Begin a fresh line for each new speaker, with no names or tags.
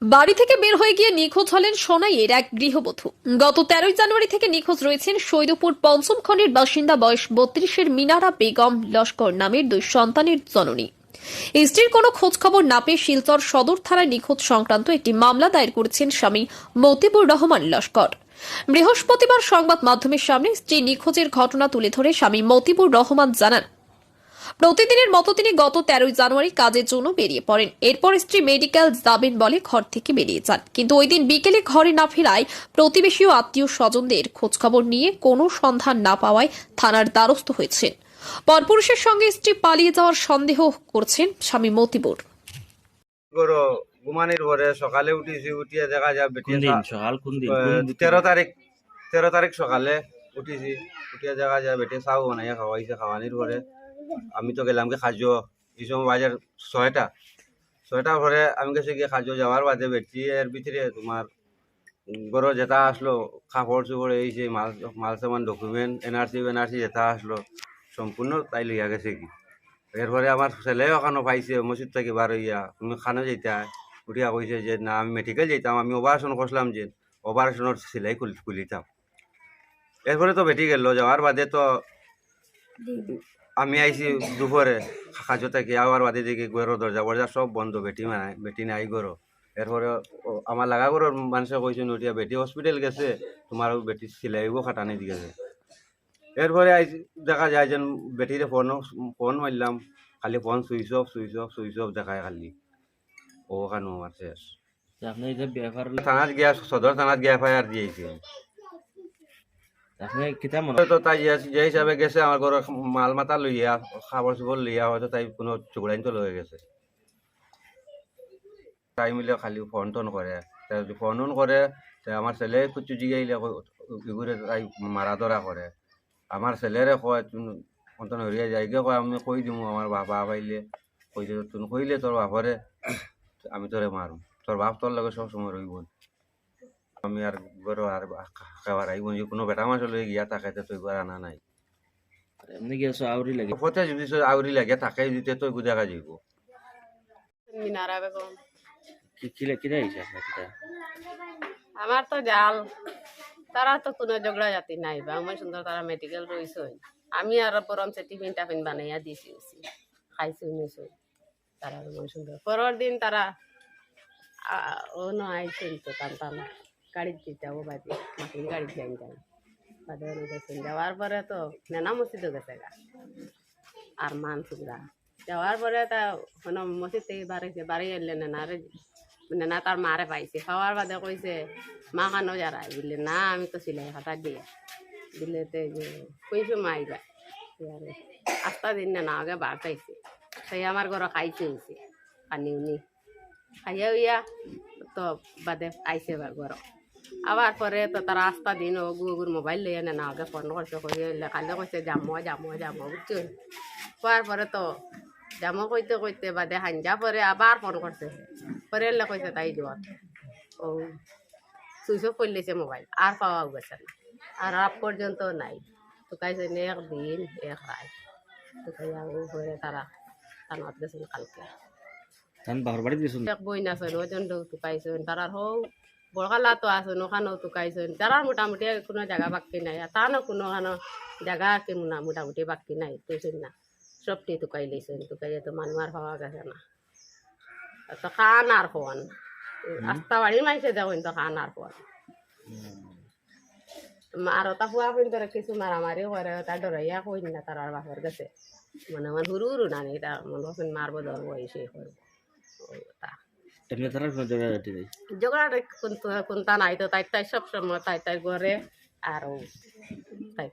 বাড়ি থেকে বের হয়ে গিয়ে নিখোঁজ হলেন সোনাইয়ের এক গৃহবধূ। গত 13 জানুয়ারি থেকে নিখোঁজ রয়েছেন সৈদপুর পঞ্চম খণ্ডের বাসিন্দা বয়স 32-এর মিনারা বেগম লস্কর নামের 2 সন্তানের জননী। স্ত্রীর কোনো খোঁজ খবর না পেয়ে শিলচর সদর থানায় নিখোঁজ সংক্রান্ত একটি মামলা দায়ের করেছেন স্বামী মতিবুর রহমান লস্কর। বৃহস্পতিবার সংবাদ মাধ্যমের সামনে স্ত্রী নিখোঁজের ঘটনা তুলে ধরে স্বামী মতিবুর রহমান জানান, প্রতিদিনের মতো তিনি গত 13 জানুয়ারি কাজের জন্য বেরিয়ে পড়েন। এরপর স্ত্রী মেডিকেল যাবেন বলে ঘর থেকে বেরিয়ে যান, কিন্তু ওই দিন বিকেলে ঘরে না ফেরায় প্রতিবেশী ও আত্মীয় স্বজনদের খোঁজখবর নিয়ে কোনো সন্ধান না পাওয়ায় থানার দ্বারস্থ হয়েছেন। পরপুরুষের সঙ্গে স্ত্রী পালিয়ে যাওয়ার সন্দেহ করছেন স্বামী মতিবুর।
ঘুমানির পরে সকালে উঠিছি, উঠিয়ে দেখা যায় বেটি
সকাল কোন দিন
13 তারিখ সকালে উঠিছি, উঠিয়ে দেখা যায় বেটি চাও বানাইয়া খাওয়াইছে। খাওয়ানির পরে আমি তো গেলাম কি খাজো, এই সময় বাজার 6টার পরে আমি গেছি গিয়ে খাজো। যাওয়ার বাদে বেটি এর ভিতরে তোমার গরো যেটা আসলো কাপড় চোপড় এই যে মাল সামান ডকুমেন্ট এনআরসি যেটা আসলো সম্পূর্ণ তাই লইয়া গেছে কি। এরপরে আমার ছেলেও ওখানে পাইছে মসজিদ থেকে বার হইয়া, তুমি খানো যেটা উঠিয়া কইছে যে না আমি মেডিকেল যেতাম, আমি অপারেশন করলাম, যে অপারেশনের সেলাই খুলিতাম। এরপরে তো বেটি গেল। যাওয়ার বাদে তো আমি আইছি দুপুরে কাজো থেকে, আবার বাদে দেখি ঘরের দরজা সব বন্ধ, বেটি নাই গরো। এরপরে আমার লাগা ঘরের মানুষে কইছেন উঠিয়া বেটি হসপিটাল গেছে, তোমার বেটি সেলাইব খাটানি গেছে। এরপরে দেখা যায় যে বেটিরে ফোন মারলাম, খালি ফোন সুইচ অফ দেখায় খালি। ওখানে আমার শেষ।
আপনি যে ব্যাপার
থানাত গিয়া সদর থানাত গিয়া এফআইআর দিয়েছে।
আপনি কিতা মনে
তো তাই যে হিসাবে গেছে আমার ঘরে মাল মাথা লইয়া খাবার চুপড় লইয়া, হয়তো তাই কোনো চুকড়াইন তো লয়ে গেছে। তাই মিলে খালি ফোন টোন করে, যদি ফোন করে আমার ছেলে কিছু জিগাইলে এগুলো তাই মারা ধরা করে। আমার ছেলেরে কয় তুমি অন্তন হরিয়া যাইগে কয়, আমি কই দিমু আমার বাবা পাইলে কইছে তুমি কইলে তোর বাপরে আমি তোরে মারুম, তোর বাপ তোর লগে সব সময় রইব। আমি আর গরো আর খাবার আইব কোনো বেটা মাছ লই গিয়া তাকাইতে তুই গড় আনা নাই।
এমনি গেছো আউরি লাগে
পথে যদি আউরি লাগে তাকাই দিতে তো দেখা যাইব।
মিনারা বেগম।
কিলা কিলা হইছে আপনার কিতা?
আমার তো জাল, তারা তো কোনো ঝগড়া জাতি নাই বা আমার সুন্দর তারা মেডিকেল রয়েছে। আমি আর বরং টিফিন টাফিন বানাইয়া দিছি খাইছি নিছি তারা আমার সুন্দর। পরের দিন তারা আইসেন তো টান গাড়ি দিতে ও বাদে মাটির গাড়ি যাই যাই বাদে গেছেন। যাওয়ার পরে তো নেনা মসজিদও গেছে গা আর মানসুরা যাওয়ার পরে তা মসজিদ থেকে বাড়ি এলে নেনা তার মারে পাইছে। খাওয়ার বাদে কইছে মা খানো যারা বললে না আমি তো সিলাই খাতা দিয়ে দিলে যে কইছো মা আইবা। আস্তা দিন না আগে বার খাইছে, সেই আমার ঘরে খাইছে হয়েছে পানি উনি খাইয়া উইয়া তো বাদে আইসে ঘর। আবার পরে তো তারা আস্তা দিন ও গুগুর মোবাইল লইয়া না আগে ফোন করছে, কইলে কালে কইছে যামো বুঝছো। হওয়ার পরে তো জামো কইতে বাদে হাঞ্জা পরে আবার ফোন করছে, পরে এলে কইছে তাই দেওয়া ও সুইচ অফ করে লেছে মোবাইল, আর পাওয়া গেছে না, আর আপ পর্যন্ত নাই। তো কাইছে একদিন এক রায় তো কাইয়া পরে তারা থানাত গেছেন কালকে।
তান বাহর বাড়ি দিয়েছেন
এক বই নাছেন ওজন টুকাইছেন তারা হও বড়কালা তো আছেন ওখানেও টুকাইছেন। তারা মোটামুটি কোনো জায়গা বাকি নাই, আর তানো কোনো জায়গা কি মোটামুটি বাকি নাই তুইছেন না, সবটি টুকাই লেছেন। টুকাইয়ে তো মানুষ আর পাওয়া গেছে না। তো খান আর ফোন আস্তা বাড়ির মাইছে দেখুন তো খান আর ফোন আর তা হুয়া কিন্তু কিছু মারামারি করে তা ডরাইয়া কই না তার আর বাপের গেছে মানে হুরু নানি তা মনে হচ্ছেন মারবো ধরবো এসে করবো তা
এমনি তারা কোনো জায়গায় রাখতে দেয়
জোগাড় কোনটা নাই তো তাই সব সময় তাই ঘরে আর তাই